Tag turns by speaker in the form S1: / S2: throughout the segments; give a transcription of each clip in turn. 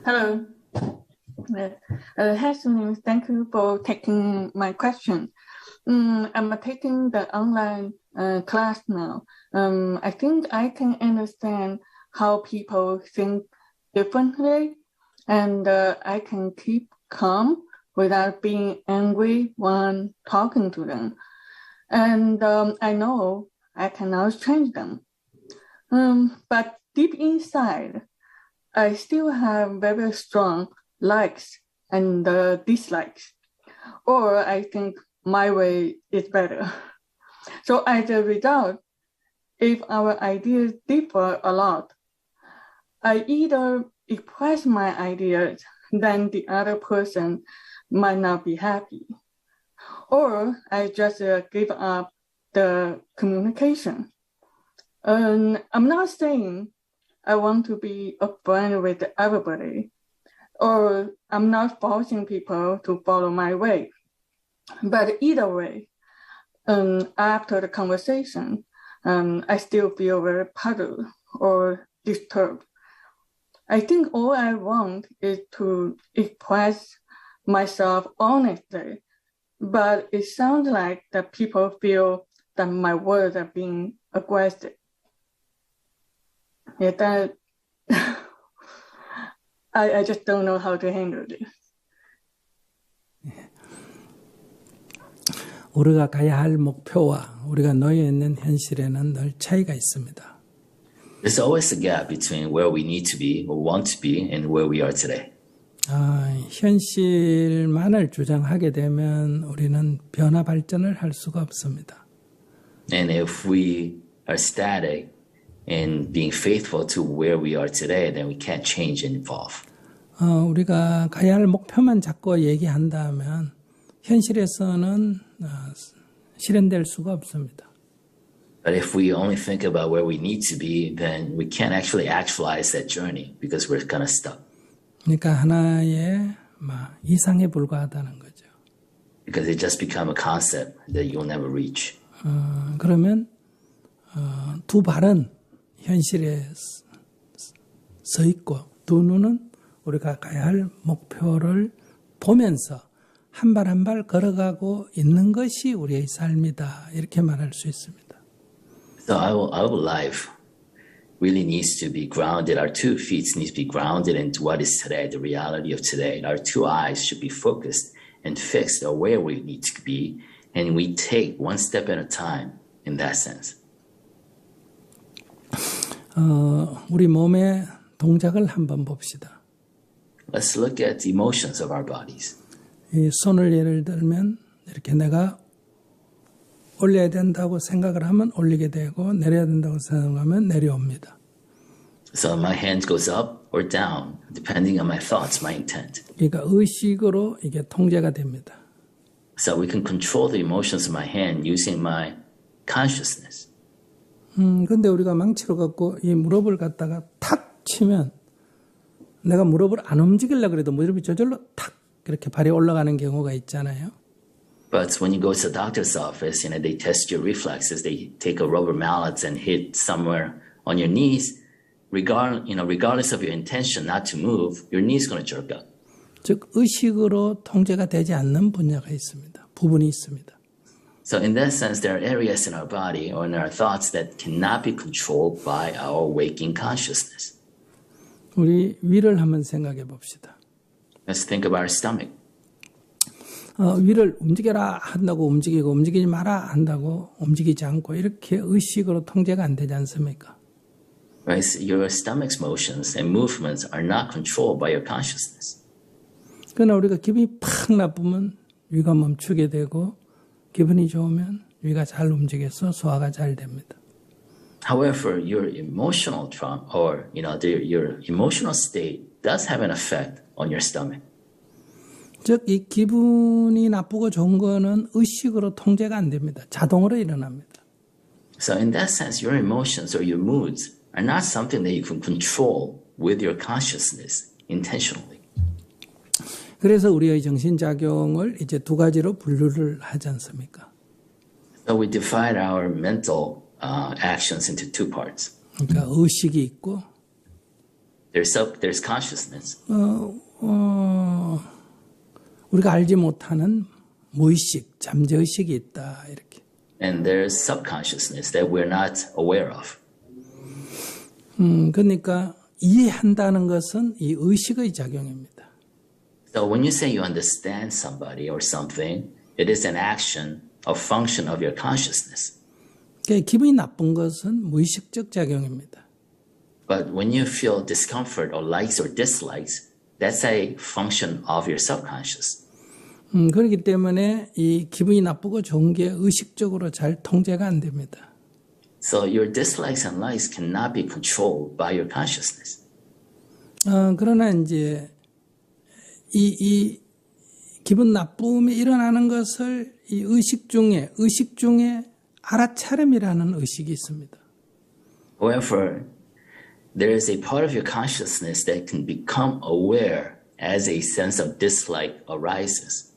S1: Hello. Hassan, thank you for taking my question. I'm taking the online class now. I think I can understand how people think differently, and I can keep calm without being angry when talking to them. And I know I cannot change them. But deep inside, I still have very strong likes and dislikes, or I think my way is better. So as a result, if our ideas differ a lot, I either express my ideas, then the other person might not be happy, or I just give up the communication. I'm not saying I want to be a friend with everybody, or I'm not forcing people to follow my way. But either way, after the conversation, I still feel very puzzled or disturbed. I think all I want is to express myself honestly, but it sounds like that people feel that my words are being aggressive. Yeah, that I just don't know how to handle this.
S2: 우리가 가야 할 목표와 우리가 놓여 있는 현실에는 늘 차이가 있습니다.
S3: There's always a gap between where we need to be or want to be and where we are today.
S2: 현실만을 주장하게 되면 우리는 변화 발전을 할 수가 없습니다.
S3: And if we are static in being faithful to where we are today, then we can't change and evolve.
S2: 우리가 가야 할 목표만 자꾸 얘기한다면 현실에서는 실현될 수가 없습니다.
S3: But if we only think about where we need to be, then we can't actually actualize that journey because we're kind of stuck.
S2: 그러니까 하나의 이상에 불과하다는 거죠.
S3: Because it just become a concept that you'll never reach.
S2: 그러면 두 발은 현실에 서 있고 두 눈은 우리가 가야 할 목표를 보면서 한 발 한 발 걸어가고 있는 것이 우리의 삶이다. 이렇게 말할 수 있습니다.
S3: So our life really needs to be grounded. Our 2 feet needs to be grounded into what is today, the reality of today. Our 2 eyes should be focused and fixed on where we need to be, and we take one step at a time in that sense.
S2: 우리 몸의 동작을 한번 봅시다.
S3: Let's look at the emotions of our bodies.
S2: 이 손을 예를 들면 이렇게 내가 올려야 된다고 생각을 하면 올리게 되고 내려야 된다고 생각하면 내려옵니다.
S3: So my hand goes up or down depending on my thoughts, my intent.
S2: 그러니까 의식으로 이게 통제가 됩니다.
S3: So we can control the emotions of my hand using my consciousness.
S2: 근데 우리가 망치로 갖고 이 무릎을 갖다가 탁 치면 내가 무릎을 안 움직이려고 해도 무릎이 저절로 탁 그렇게 발이 올라가는 경우가 있잖아요.
S3: But when you go to the doctor's office, they test your reflexes. They take a rubber mallet and hit somewhere on your knees. Regardless of your intention not to move, your knee is going to jerk up.
S2: 즉 의식으로 통제가 되지 않는 분야가 있습니다. 부분이 있습니다.
S3: So in that sense, there are areas in our body or in our thoughts that cannot be controlled by our waking consciousness.
S2: 우리 위를 한번 생각해 봅시다.
S3: Let's think of our stomach.
S2: 위를 움직여라 한다고 움직이고 움직이지 마라 한다고 움직이지 않고 이렇게 의식으로 통제가 안 되지 않습니까?
S3: Right? So your stomach's motions and movements are not controlled by your consciousness.
S2: 그러나 우리가 기분이 팍 나쁘면 위가 멈추게 되고 기분이 좋으면 위가 잘 움직여서 소화가 잘 됩니다.
S3: However, your emotional trauma or your emotional state does have an effect on your stomach.
S2: 즉 이 기분이 나쁘고 좋은 거는 의식으로 통제가 안 됩니다. 자동으로 일어납니다.
S3: So in that sense, your emotions or your moods are not something that you can control with your consciousness intentionally.
S2: 그래서 우리의 정신작용을 이제 두 가지로 분류를 하지 않습니까?
S3: So we divide our mental actions into 2 parts.
S2: 그러니까 의식이 있고
S3: There's consciousness.
S2: 우리가 알지 못하는 무의식, 잠재의식이 있다. 이렇게.
S3: And there's subconsciousness that we're not aware of.
S2: 그러니까 이해한다는 것은 이 의식의 작용입니다.
S3: So when you say you understand somebody or something, it is an action, a function of your consciousness.
S2: 그러니까 기분이 나쁜 것은 무의식적 작용입니다.
S3: But when you feel discomfort or likes or dislikes, that's a function of your subconscious.
S2: 그렇기 때문에 이 기분이 나쁘고 좋은 게 의식적으로 잘 통제가 안 됩니다.
S3: So your dislikes and likes cannot be controlled by your consciousness.
S2: 그러나 이제 이 기분 나쁨이 일어나는 것을 이 의식 중에 알아차림이라는 의식이 있습니다.
S3: However, there is a part of your consciousness that can become aware as a sense of dislike arises.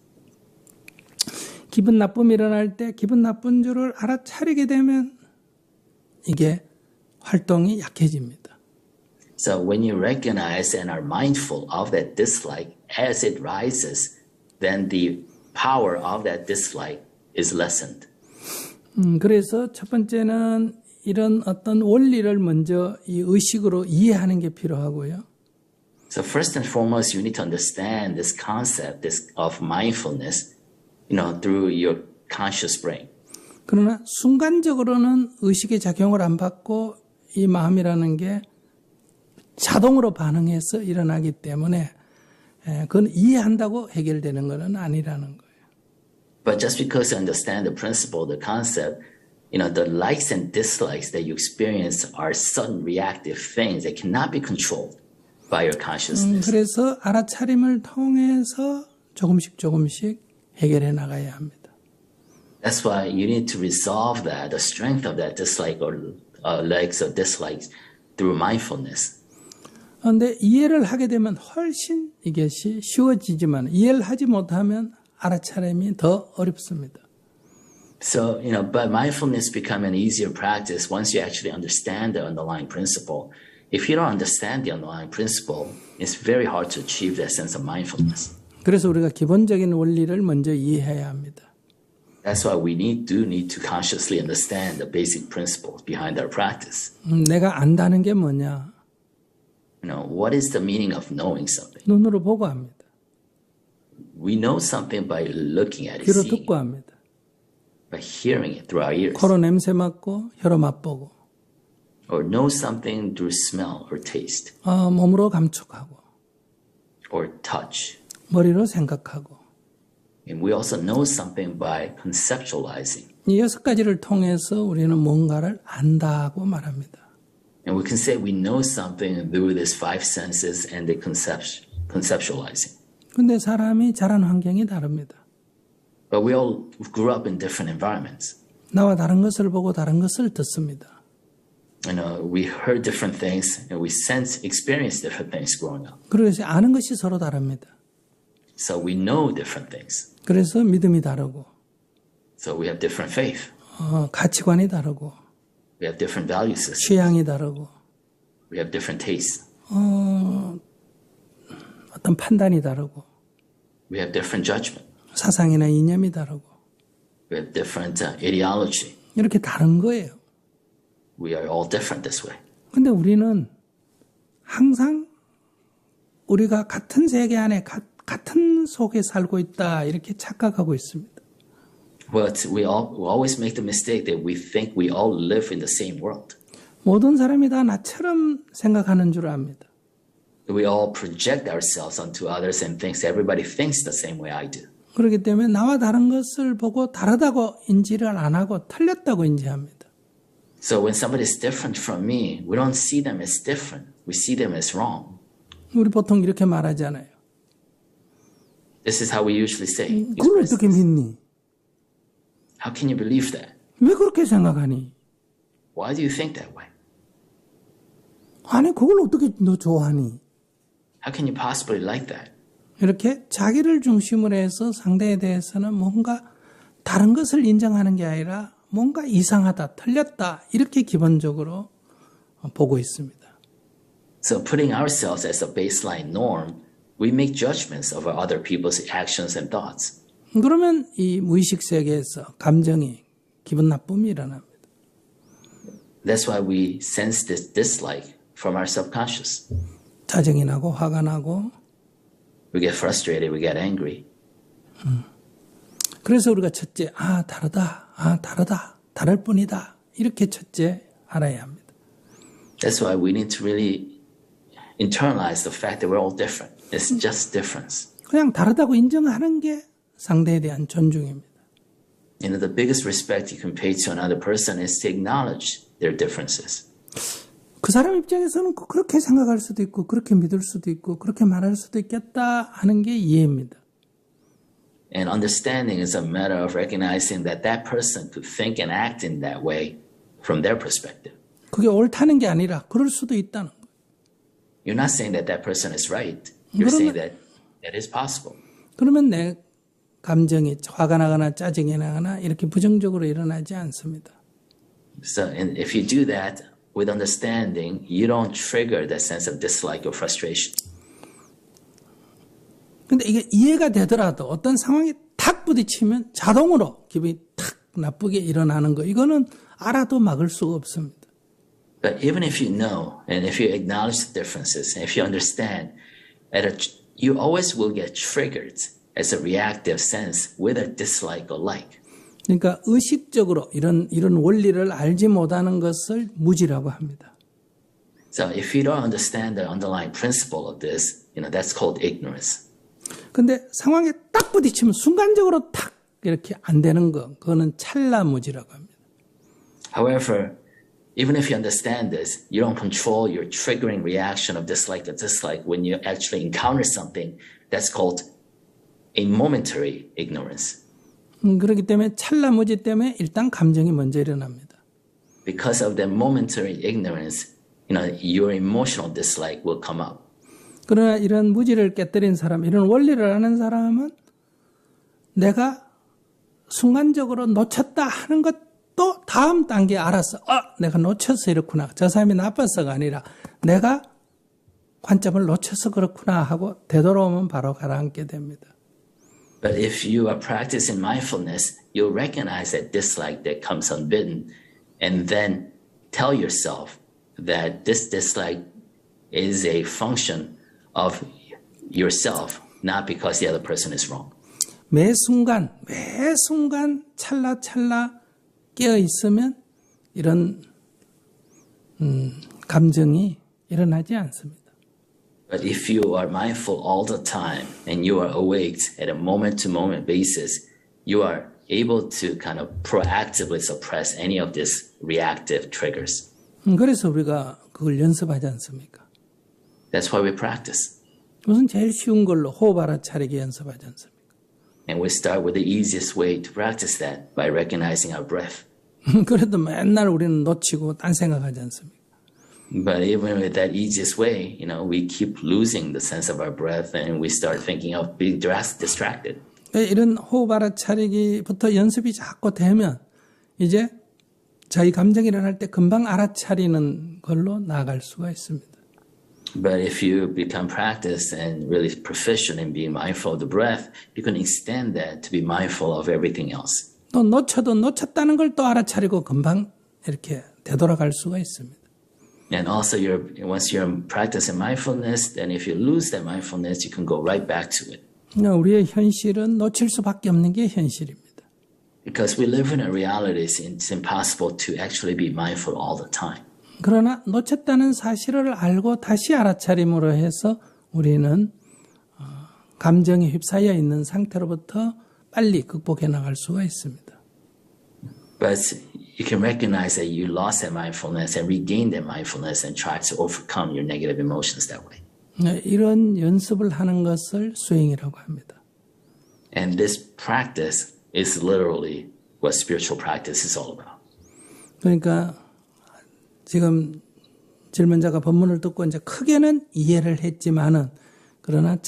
S2: 기분 나쁨이 일어날 때 기분 나쁜 줄을 알아차리게 되면 이게 활동이 약해집니다.
S3: So when you recognize and are mindful of that dislike as it rises, then the power of that dislike is lessened.
S2: 그래서 첫 번째는 이런 어떤 원리를 먼저 이 의식으로 이해하는 게 필요하고요.
S3: So first and foremost, you need to understand this concept of mindfulness, through your conscious brain.
S2: 그러나 순간적으로는 의식의 작용을 안 받고 이 마음이라는 게 자동으로 반응해서 일어나기 때문에 그건 이해한다고 해결되는 것은 아니라는 거예요.
S3: But just because you understand the principle, the concept, the likes and dislikes that you experience are sudden reactive things that cannot be controlled by your consciousness.
S2: 그래서 알아차림을 통해서 조금씩 해결해 나가야 합니다.
S3: That's why you need to resolve that, the strength of that dislike or likes or dislikes through mindfulness.
S2: 그런데 이해를 하게 되면 훨씬 이것이 쉬워지지만 이해를 하지 못하면 알아차림이 더 어렵습니다.
S3: So, but mindfulness become an easier practice once you actually understand the underlying principle. If you don't understand the underlying principle, it's very hard to achieve that sense of mindfulness.
S2: 그래서 우리가 기본적인 원리를 먼저 이해해야 합니다.
S3: That's why we need to consciously understand the basic principles behind our practice.
S2: 내가 안다는 게 뭐냐?
S3: What is the meaning of knowing something?
S2: 눈으로 보고 합니다.
S3: We know something by looking at it,
S2: 귀로
S3: seeing,
S2: 듣고 합니다.
S3: by hearing it through our ears.
S2: 코로 냄새 맡고 혀로 맛보고
S3: Or know something through smell or taste.
S2: 몸으로 감촉하고
S3: Or touch.
S2: 머리로 생각하고
S3: And we also know something by conceptualizing.
S2: 이 6가지를 통해서 우리는 뭔가를 안다고 말합니다.
S3: And we can say we know something through these 5 senses and the conceptualizing.
S2: 근데 사람이 자란 환경이 다릅니다.
S3: But we all grew up in different environments.
S2: 나와 다른 것을 보고 다른 것을 듣습니다.
S3: We heard different things and we experienced different things growing up.
S2: 그래서 아는 것이 서로 다릅니다.
S3: So we know different things.
S2: 그래서 믿음이 다르고
S3: So we have different faith.
S2: 가치관이 다르고
S3: We have different value systems.
S2: 취향이 다르고
S3: We have different tastes.
S2: 어떤 판단이 다르고
S3: We have different judgment.
S2: 사상이나 이념이 다르고
S3: We have different ideology.
S2: 이렇게 다른 거예요.
S3: We are all different this way.
S2: 근데 우리는 항상 우리가 같은 세계 안에 같은 속에 살고 있다 이렇게 착각하고 있습니다.
S3: But we always make the mistake that we think we all live in the same world.
S2: 모든 사람이 다 나처럼 생각하는 줄 압니다.
S3: We all project ourselves onto others and everybody thinks the same way I do.
S2: 그렇기 때문에 나와 다른 것을 보고 다르다고 인지를 안 하고 틀렸다고 인지합니다.
S3: So when somebody is different from me, we don't see them as different. We see them as wrong.
S2: 우리 보통 이렇게 말하잖아요.
S3: This is how we usually say.
S2: 그걸 어떻게 믿니?
S3: How can you believe that?
S2: 왜 그렇게 생각하니?
S3: Why do you think that way?
S2: 아니 그걸 어떻게 너 좋아하니?
S3: How can you possibly like that?
S2: 이렇게 자기를 중심으로 해서 상대에 대해서는 뭔가 다른 것을 인정하는 게 아니라 뭔가 이상하다, 틀렸다 이렇게 기본적으로 보고 있습니다.
S3: So putting ourselves as a baseline norm, we make judgments of other people's actions and thoughts.
S2: 그러면 이 무의식 세계에서 감정이 기분 나쁨이 일어납니다.
S3: That's why we sense this dislike from our subconscious.
S2: 짜증이 나고 화가 나고
S3: We get frustrated, we get angry.
S2: 그래서 우리가 첫째 다르다 다를 뿐이다 이렇게 첫째 알아야 합니다.
S3: That's why we need to really internalize the fact that we're all different. It's just difference.
S2: 그냥 다르다고 인정하는 게 상대에 대한 존중입니다.
S3: The biggest respect you can pay to another person is to acknowledge their differences.
S2: 그 사람 입장에서는 그렇게 생각할 수도 있고 그렇게 믿을 수도 있고 그렇게 말할 수도 있겠다 하는 게 이해입니다.
S3: And understanding is a matter of recognizing that that person could think and act in that way from their perspective.
S2: 그게 옳다는 게 아니라 그럴 수도 있다는 거예요.
S3: You're not saying that that person is right. You're saying that that is possible.
S2: 그러면 내 감정이 화가 나거나 짜증이 나거나 이렇게 부정적으로 일어나지 않습니다.
S3: So and if you do that with understanding, you don't trigger that sense of dislike or frustration.
S2: 근데 이게 이해가 되더라도 어떤 상황이 탁 부딪히면 자동으로 기분이 탁 나쁘게 일어나는 거 이거는 알아도 막을 수가 없습니다.
S3: But even if you know and if you acknowledge the differences and if you understand, you always will get triggered as a reactive sense with a dislike or like.
S2: 그러니까 의식적으로 이런 원리를 알지 못하는 것을 무지라고 합니다.
S3: So if you don't understand the underlying principle of this, that's called ignorance.
S2: 근데 상황에 딱 부딪히면 순간적으로 탁 이렇게 안 되는 거, 그거는 찰나무지라고 합니다.
S3: However, even if you understand this, you don't control your triggering reaction of dislike or dislike when you actually encounter something that's called a momentary ignorance.
S2: 그렇기 때문에 찰나무지 때문에 일단 감정이 먼저 일어납니다.
S3: Because of that momentary ignorance, your emotional dislike will come up.
S2: 그러나 이런 무지를 깨뜨린 사람, 이런 원리를 아는 사람은 내가 순간적으로 놓쳤다 하는 것도 다음 단계에 알아서 내가 놓쳐서 이렇구나. 저 사람이 나빠서가 아니라 내가 관점을 놓쳐서 그렇구나 하고 되돌아오면 바로 가라앉게 됩니다.
S3: But if you are practicing mindfulness, you'll recognize that dislike that comes unbidden and then tell yourself that this dislike is a function of yourself, not because the other person is wrong.
S2: 매 순간 찰나찰나 깨어 있으면 이런 감정이 일어나지 않습니다.
S3: But if you are mindful all the time and you are awake at a moment-to-moment basis, you are able to kind of proactively suppress any of these reactive triggers.
S2: 그래서 우리가 그걸 연습하지 않습니까?
S3: That's why we practice.
S2: 우선 제일 쉬운 걸로 호흡 알아차리기 연습하지 않습니까?
S3: And we start with the easiest way to practice that by recognizing our breath.
S2: 그래도 맨날 우리는 놓치고 딴 생각하지 않습니까?
S3: But even with that easiest way, we keep losing the sense of our breath and we start thinking of being distracted.
S2: 이런 호흡 알아차리기부터 연습이 자꾸 되면 이제 저희 감정이 일어날 때 금방 알아차리는 걸로 나아갈 수가 있습니다.
S3: But if you become practiced and really proficient in being mindful of the breath, you can extend that to be mindful of everything else.
S2: 또 놓쳤다는 걸 또 알아차리고 금방 이렇게 되돌아갈 수가 있습니다.
S3: And also, once you're practicing mindfulness, then if you lose that mindfulness, you can go right back to it.
S2: 우리의 현실은 놓칠 수밖에 없는 게 현실입니다.
S3: Because we live in a reality, it's impossible to actually be mindful all the time.
S2: 그러나 놓쳤다는 사실을 알고 다시 알아차림으로 해서 우리는 감정에 휩싸여 있는 상태로부터 빨리 극복해 나갈 수가 있습니다.
S3: But you can recognize that you lost that mindfulness and regain that mindfulness and try to overcome your negative emotions that way.
S2: 이런 연습을 하는 것을 스윙이라고 합니다.
S3: And this practice is literally what spiritual practice is all about.
S2: 그러니까 지금 질문자가 본문을 듣고 이제 크게는 이해를 했지만은 그러나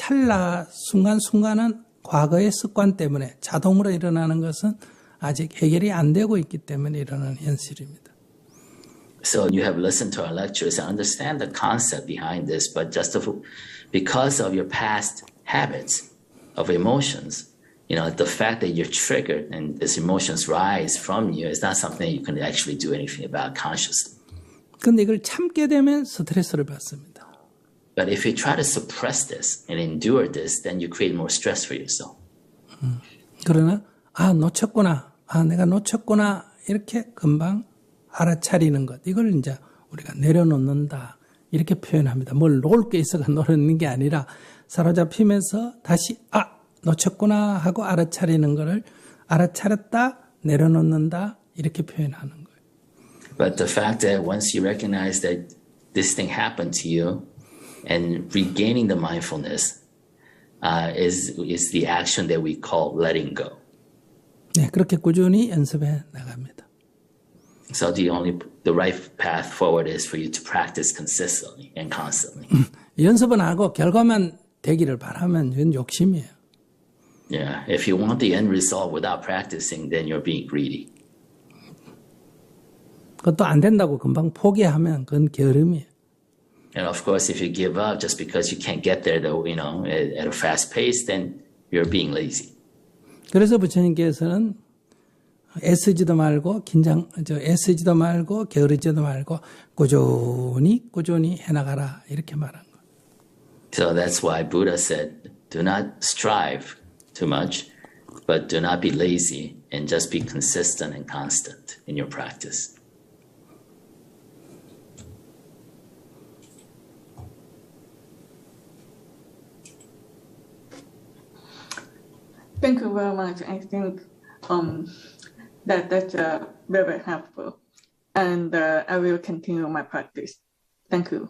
S2: 순간순간은 과거의 습관 때문에 자동으로 일어나는 것은 아직 해결이 안 되고 있기 때문에 일어나는 현실입니다.
S3: So you have listened to our lectures and understand the concept behind this, but because of your past habits of emotions, the fact that you're triggered and these emotions rise from you is not something you can actually do anything about consciously.
S2: 근데 이걸 참게 되면 스트레스를 받습니다.
S3: But if you try to suppress this and endure this, then you create more stress for yourself.
S2: 그러나 내가 놓쳤구나 이렇게 금방 알아차리는 것, 이걸 이제 우리가 내려놓는다 이렇게 표현합니다. 뭘 놓을 게 있어가 놓는 게 아니라 사로잡히면서 다시 놓쳤구나 하고 알아차리는 거를 알아차렸다 내려놓는다 이렇게 표현하는 거예요.
S3: But the fact that once you recognize that this thing happened to you and regaining the mindfulness is the action that we call letting go.
S2: 네, 그렇게 꾸준히 연습해 나갑니다.
S3: So the right path forward is for you to practice consistently and constantly.
S2: 연습은 하고 결과만 되기를 바라면 이건 욕심이에요.
S3: Yeah, if you want the end result without practicing, then you're being greedy.
S2: 그것도 안 된다고 금방 포기하면 그건 게으름이에요.
S3: And of course, if you give up just because you can't get there, at a fast pace, then you're being lazy.
S2: 그래서 부처님께서는 애쓰지도 말고 애쓰지도 말고 게으르지도 말고 꾸준히 해나가라 이렇게 말한 거예요.
S3: So that's why Buddha said, do not strive too much, but do not be lazy and just be consistent and constant in your practice.
S1: Thank you very much. I think that's very helpful, and I will continue my practice. Thank you.